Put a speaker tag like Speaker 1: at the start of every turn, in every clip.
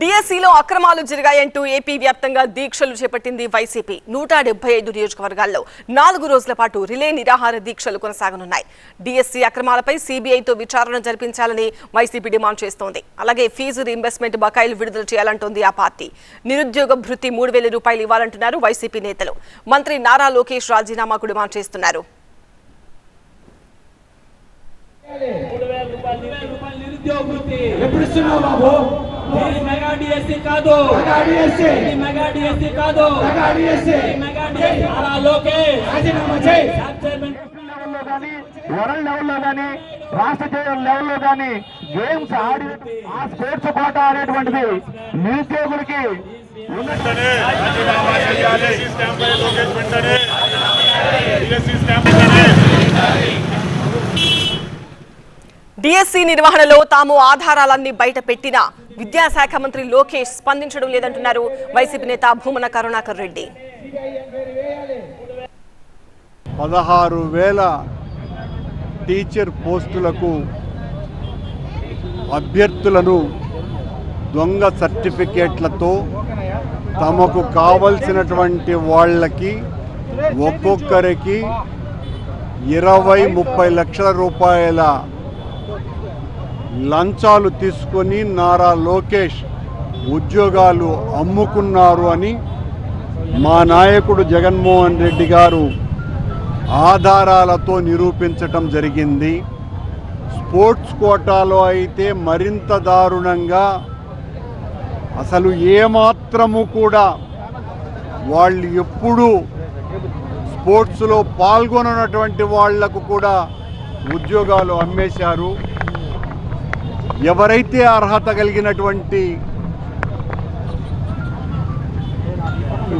Speaker 1: డిఎస్సీలో అక్రమాలు జరిగాయంటూ ఏపీ వ్యాప్తంగా దీక్షలు చేపట్టింది వైసీపీ. 175 నియోజకవర్గాల్లో 4 రోజుల పాటు రిలే నిరాహార దీక్షలు కొనసాగనున్నాయి. డిఎస్సీ అక్రమాలపై సీబీఐతో విచారణ జరిపించాలని వైసీపీ డిమాండ్ చేస్తోంది. అలాగే ఫీజు రీయింబర్స్మెంట్ బకాయిలు విడుదల చేయాలంటోంది ఆ పార్టీ. నిరుద్యోగ భృతి 3,000 రూపాయలు ఇవ్వాలంటున్నారు వైసీపీ నేతలు. మంత్రి నారా లోకేష్ రాజీనామాకు డిమాండ్ చేస్తున్నారు.
Speaker 2: మెగా డిఎస్సీ కాదు, మెగా డిఎస్సీ కాదు, నారా లోకేష్
Speaker 3: వరల్డ్ లెవెల్లో కానీ రాష్ట్ర లెవెల్లో కానీ గేమ్స్ ఆడి ఆ స్పోర్ట్స్ కోట అనేటువంటిది నిరుద్యోగులకి
Speaker 1: డిఎస్సీ నిర్వహణలో తాము ఆధారాలన్నీ బయట పెట్టినా విద్యాశాఖ మంత్రి లోకేష్ స్పందించడం లేదంటున్నారు వైసీపీ నేత భూమన కరుణాకర్ రెడ్డి.
Speaker 4: 16,000 టీచర్ పోస్టులకు అభ్యర్థులను దొంగ సర్టిఫికేట్లతో తమకు కావలసినటువంటి వాళ్ళకి ఒక్కొక్కరికి 20-30 లక్షల రూపాయల లంచాలు తీసుకొని నారా లోకేష్ ఉద్యోగాలు అమ్ముకున్నారు అని మా నాయకుడు జగన్మోహన్ రెడ్డి గారు ఆధారాలతో నిరూపించటం జరిగింది. స్పోర్ట్స్ కోటాలో అయితే మరింత దారుణంగా అసలు ఏమాత్రము కూడా వాళ్ళు ఎప్పుడూ స్పోర్ట్స్లో పాల్గొననటువంటి వాళ్లకు కూడా ఉద్యోగాలు అమ్మేశారు. ఎవరైతే అర్హత కలిగినటువంటి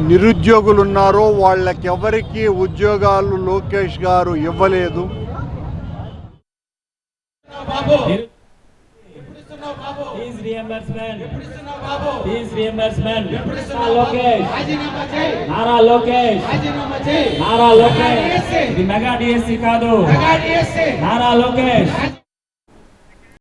Speaker 4: నిరుద్యోగులు ఉన్నారో వాళ్ళకెవరికి ఉద్యోగాలు లోకేష్ గారు ఇవ్వలేదు.
Speaker 2: మెగా డిఎస్సీ కాదు, నారా లోకేష్